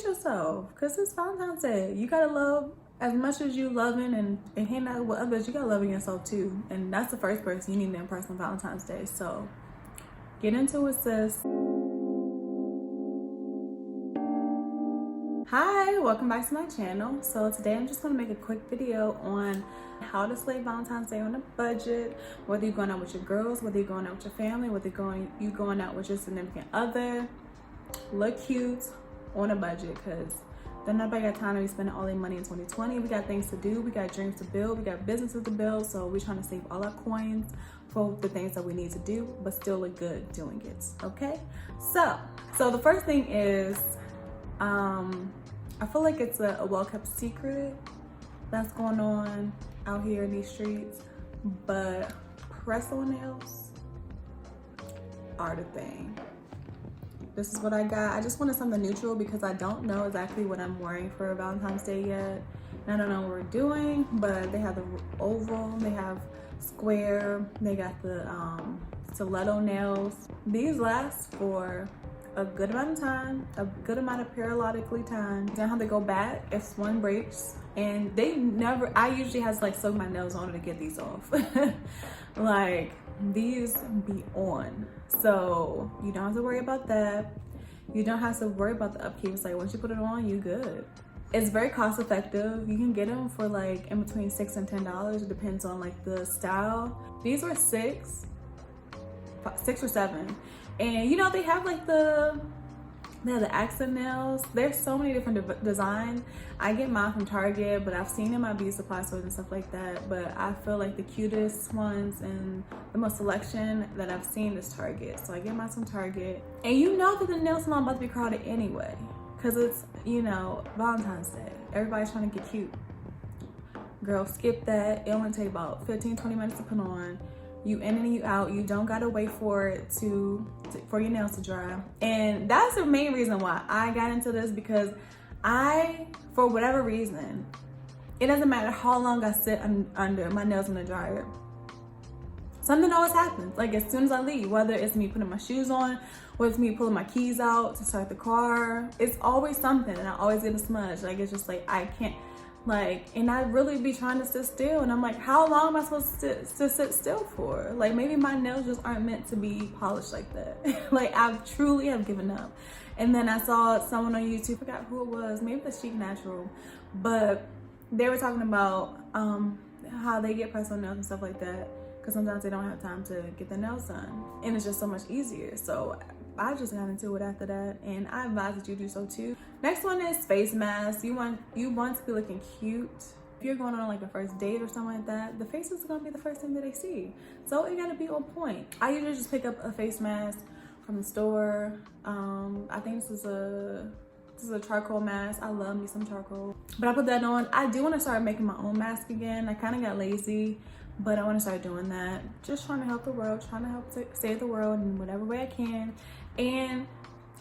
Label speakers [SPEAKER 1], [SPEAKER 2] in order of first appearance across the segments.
[SPEAKER 1] yourself, because it's Valentine's Day. You gotta love as much as you loving and hanging out with others. You gotta love yourself too, and that's the first person you need to impress on Valentine's Day. So get into it, sis. Hi, welcome back to my channel. So today I'm just going to make a quick video on how to slay Valentine's Day on a budget, whether you're going out with your girls, whether you're going out with your family, whether you're going out with your significant other. Look cute on a budget, because then nobody got time to be spending all their money in 2020. We got things to do, we got dreams to build, we got businesses to build, so we're trying to save all our coins for the things that we need to do, but still look good doing it, okay? So the first thing is, I feel like it's a well-kept secret that's going on out here in these streets, but press-on nails are the thing. This is what I got. I just wanted something neutral because I don't know exactly what I'm wearing for Valentine's Day yet. And I don't know what we're doing, but they have the oval, they have square, they got the stiletto nails. These last for a good amount of time, a good amount of periodically time. You don't have to go back if one breaks. And they never, I usually have to like soak my nails on to get these off. Like, these be on. So you don't have to worry about that. You don't have to worry about the upkeep. It's like once you put it on, you good. It's very cost effective. You can get them for like in between $6 and $10. It depends on like the style. These were six or $7. And you know, they have like the accent nails. There's so many different designs. I get mine from Target, but I've seen them at beauty supply stores and stuff like that. But I feel like the cutest ones and the most selection that I've seen is Target. So I get mine from Target. And you know that the nail salon about to be crowded anyway, because it's, you know, Valentine's Day. Everybody's trying to get cute. Girl, skip that. It only take about 15-20 minutes to put on. You in and you out. You don't gotta wait for it for your nails to dry. And that's the main reason why I got into this, because for whatever reason, it doesn't matter how long I sit under my nails in the dryer, something always happens. Like as soon as I leave, whether it's me putting my shoes on, or it's me pulling my keys out to start the car, it's always something, and I always get a smudge. Like it's just like I can't. Like, and I really be trying to sit still, and I'm like, how long am I supposed to sit still for? Like, maybe my nails just aren't meant to be polished like that. Like, I truly have given up. And then I saw someone on YouTube, I forgot who it was, maybe the Chic Natural, but they were talking about how they get press-on nails and stuff like that, because sometimes they don't have time to get their nails done, and it's just so much easier. So I just got into it after that, and I advise that you do so too. Next one is face masks. You want to be looking cute. If you're going on like a first date or something like that, the face is gonna be the first thing that they see. So it gotta be on point. I usually just pick up a face mask from the store. I think this is a charcoal mask. I love me some charcoal. But I put that on. I do want to start making my own mask again. I kind of got lazy, but I want to start doing that. Just trying to help the world, trying to help save the world in whatever way I can. And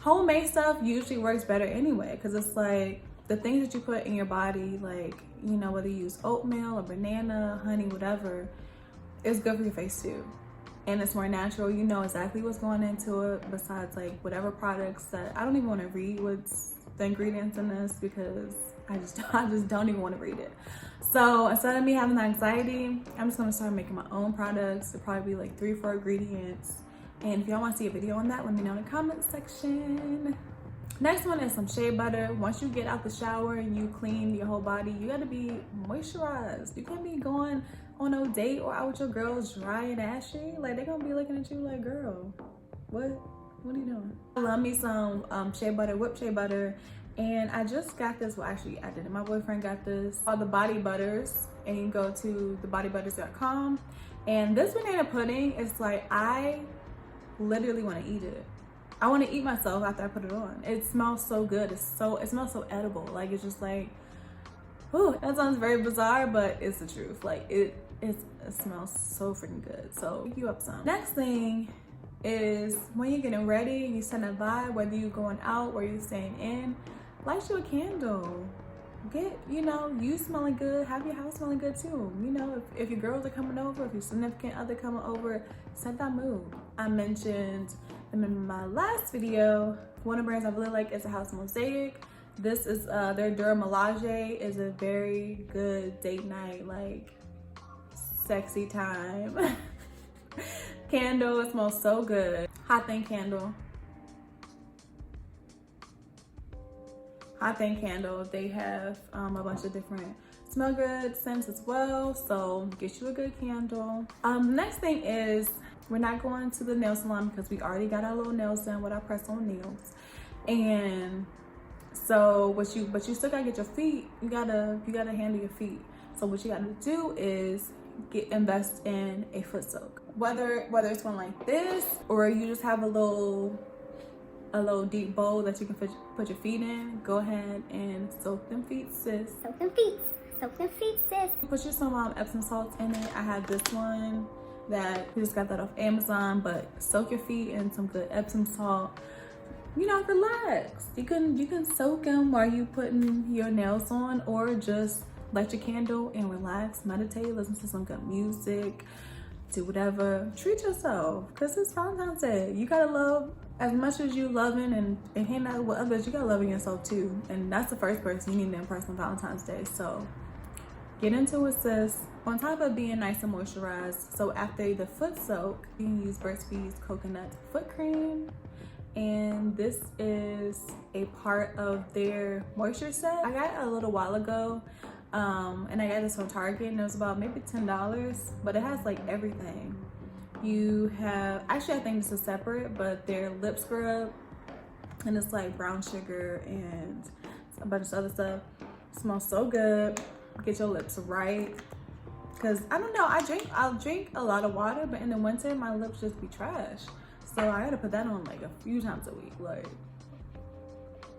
[SPEAKER 1] homemade stuff usually works better anyway, because it's like the things that you put in your body, like, you know, whether you use oatmeal or banana, honey, whatever, it's good for your face too. And it's more natural. You know exactly what's going into it, besides like whatever products that I don't even want to read what's the ingredients in this, because I just don't even want to read it. So instead of me having the anxiety, I'm just gonna start making my own products. It'll probably be like 3 or 4 ingredients. And if y'all want to see a video on that, let me know in the comment section. Next one is some Shea Butter. Once you get out the shower and you clean your whole body, you gotta be moisturized. You can't be going on no date or out with your girls dry and ashy. Like, they're gonna be looking at you like, girl, what are you doing? I love me some Shea Butter, whipped Shea Butter. And I just got this, well actually I didn't, my boyfriend got this, called the Body Butters. And you can go to thebodybutters.com. And this banana pudding is like, I literally want to eat it. I want to eat myself after I put it on. It smells so good. It smells so edible. Like, it's just like, whew, that sounds very bizarre, but it's the truth. Like, it smells so freaking good. So pick you up some. Next thing is, when you're getting ready, you send a vibe, whether you're going out or you're staying in, light you a candle. Get, you know, you smelling good, have your house smelling good too. You know, if your girls are coming over, if your significant other coming over, set that mood. I mentioned them in my last video. One of the brands I really like is a House Mosaic. This is their Durmalage is a very good date night, like sexy time candle. It smells so good. Hot Thing candle. Hot Thing candle. They have a bunch of different smell good scents as well, so get you a good candle. Next thing is, we're not going to the nail salon because we already got our little nails done with our press-on nails. And so but you still gotta get your feet, you gotta handle your feet. So what you gotta do is invest in a foot soak. Whether it's one like this, or you just have a little deep bowl that you can put your feet in, go ahead and soak them feet, sis.
[SPEAKER 2] Soak them feet. Soak them feet, sis.
[SPEAKER 1] Put you some Epsom salts in it. I have this one that we just got that off Amazon, but soak your feet in some good Epsom salt. You know, relax. You can soak them while you putting your nails on, or just light your candle and relax, meditate, listen to some good music, do whatever. Treat yourself, because it's Valentine's Day. You gotta love, as much as you loving and hanging out with others, you gotta love yourself too. And that's the first person you need to impress on Valentine's Day. So get into it, sis. On top of being nice and moisturized, so after the foot soak, you can use Burt's Bees coconut foot cream. And this is a part of their moisture set. I got it a little while ago, and I got this from Target, and it was about maybe $10, but it has like everything. You have, actually I think this is separate, but their lip scrub, and it's like brown sugar and a bunch of other stuff. It smells so good. Get your lips right, because I don't know, I'll drink a lot of water, but in the winter my lips just be trash. So I gotta put that on like a few times a week, like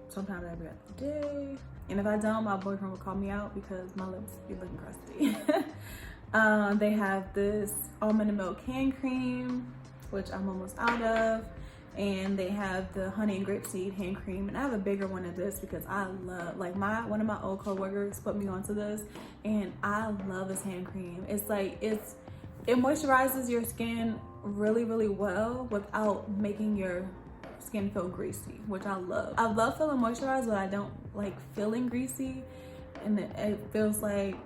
[SPEAKER 1] sometimes every other day. And if I don't, my boyfriend will call me out because my lips be looking crusty. They have this almond and milk hand cream, which I'm almost out of. And they have the honey and grapeseed hand cream. And I have a bigger one of this because I love, like one of my old coworkers put me onto this, and I love this hand cream. It's like, it moisturizes your skin really, really well without making your skin feel greasy, which I love. I love feeling moisturized, but I don't like feeling greasy. And it feels like,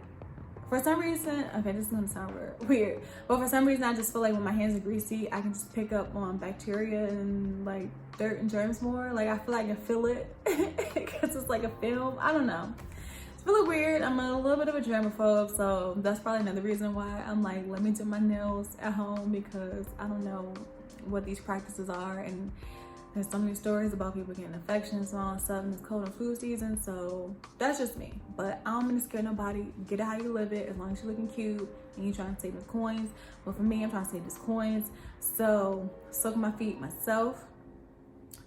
[SPEAKER 1] for some reason, okay, this is gonna sound weird, but for some reason I just feel like when my hands are greasy, I can just pick up on bacteria and like dirt and germs more. Like I feel like I feel it because it's like a film. I don't know. It's really weird. I'm a little bit of a germaphobe, so that's probably another reason why I'm like, let me do my nails at home, because I don't know what these practices are, and there's so many stories about people getting infections and all that stuff, and it's cold and flu season, so that's just me. But I don't mean to scare nobody. Get it how you live it, as long as you're looking cute and you're trying to save the coins. But for me, I'm trying to save these coins. So soak my feet myself,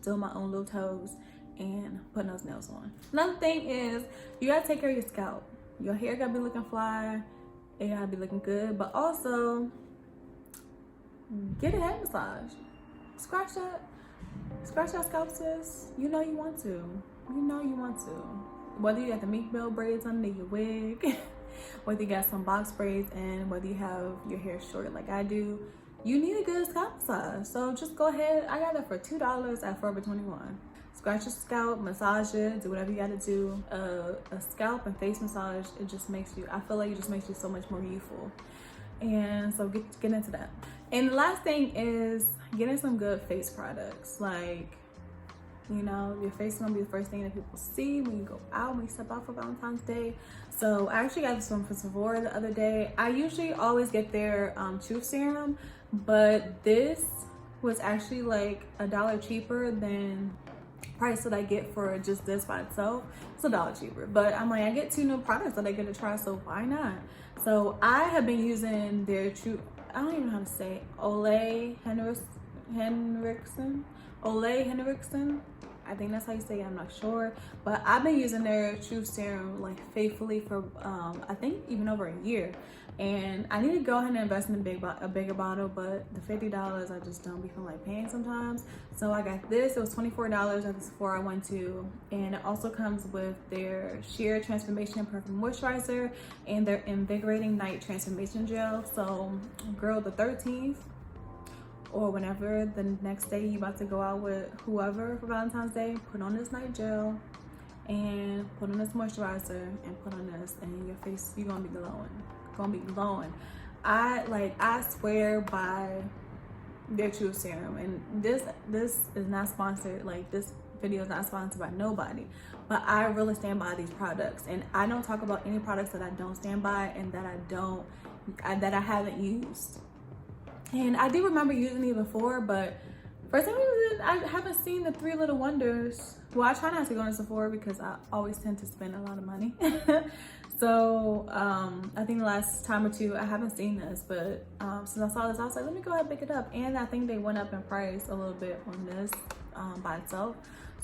[SPEAKER 1] do my own little toes, and putting those nails on. Another thing is, you gotta take care of your scalp. Your hair gotta be looking fly, it gotta be looking good, but also get a head massage. Scratch that scalp, sis. You know you want to. You know you want to. Whether you got the Meek Mill braids under your wig, whether you got some box braids, and whether you have your hair short like I do, you need a good scalp massage. So just go ahead. I got it for $2 at Forever 21. Scratch your scalp, massage it, do whatever you gotta do. A scalp and face massage, it just makes you, I feel like it just makes you so much more youthful. And so get into that. And the last thing is getting some good face products. Like, you know, your face is gonna be the first thing that people see when you go out, when you step out for Valentine's Day. So I actually got this one from Sephora the other day. I usually always get their Truth Serum, but this was actually like $1 cheaper than price that I get for just this by itself. It's $1 cheaper, but I'm like, I get 2 new products that I get to try, so why not? So I have been using their True, I don't even know how to say it, Ole Henriksen. I think that's how you say it, I'm not sure. But I've been using their Truth Serum like faithfully for I think even over a year. And I need to go ahead and invest in a bigger bottle, but the $50 I just don't be feeling like paying sometimes. So I got this. It was $24 at the Sephora I went to, and it also comes with their Sheer Transformation Perfect Moisturizer and their Invigorating Night Transformation Gel. So girl, the 13th or whenever the next day you about to go out with whoever for Valentine's Day, put on this night gel and put on this moisturizer and put on this, and your face, you're gonna be glowing. I swear by their True Serum, and this is not sponsored. Like, this video is not sponsored by nobody, but I really stand by these products, and I don't talk about any products that I don't stand by and that I haven't used. And I do remember using it before, but for some reason I haven't seen the 3 Little Wonders. Well, I try not to go to Sephora because I always tend to spend a lot of money. So I think the last time or two I haven't seen this, but since I saw this, I was like, let me go ahead and pick it up. And I think they went up in price a little bit on this by itself.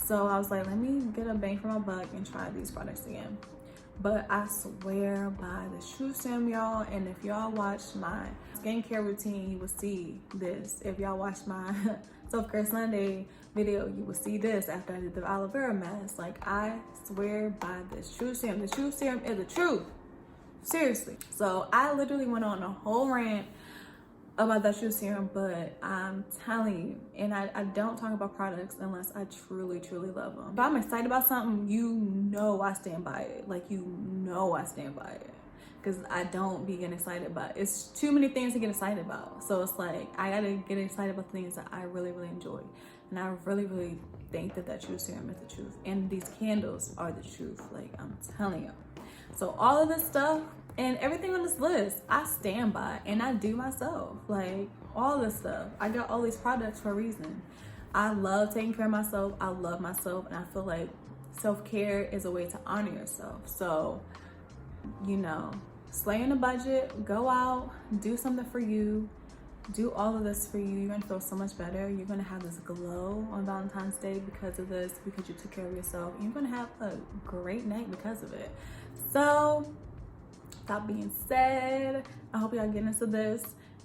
[SPEAKER 1] So I was like, let me get a bang for my buck and try these products again. But I swear by the True Serum, y'all. And if y'all watch my skincare routine, you will see this. If y'all watch my Self-Care Sunday video, you will see this after I did the aloe vera mask. Like, I swear by this True Serum. The True Serum is the truth. Seriously. So I literally went on a whole rant about that True Serum, but I'm telling you, and I don't talk about products unless I truly love them. If I'm excited about something, you know I stand by it. Like, you know I stand by it, because I don't be getting excited about it. It's too many things to get excited about. So it's like, I gotta get excited about things that I really enjoy. And I really think that True Serum is the truth. And these candles are the truth. Like, I'm telling you. So all of this stuff and everything on this list, I stand by and I do myself. Like, all this stuff. I got all these products for a reason. I love taking care of myself. I love myself. And I feel like self-care is a way to honor yourself. So, you know, slay on a budget, go out, do something for you, do all of this for you. You're gonna feel so much better. You're gonna have this glow on Valentine's Day because of this, because you took care of yourself. You're gonna have a great night because of it. So, that being said, I hope y'all get into this,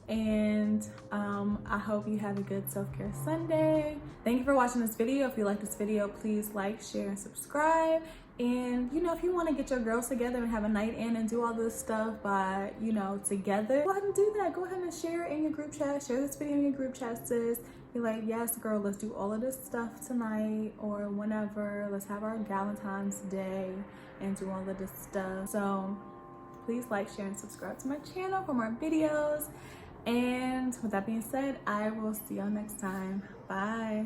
[SPEAKER 1] and I hope you have a good self-care Sunday. Thank you for watching this video. If you like this video, please like, share, and subscribe. And, you know, if you want to get your girls together and have a night in and do all this stuff by, you know, together, go ahead and do that. Go ahead and share it in your group chat. Share this video in your group chat, sis. Be like, yes, girl, let's do all of this stuff tonight or whenever. Let's have our Valentine's Day and do all of this stuff. So please like, share, and subscribe to my channel for more videos. And with that being said, I will see y'all next time. Bye.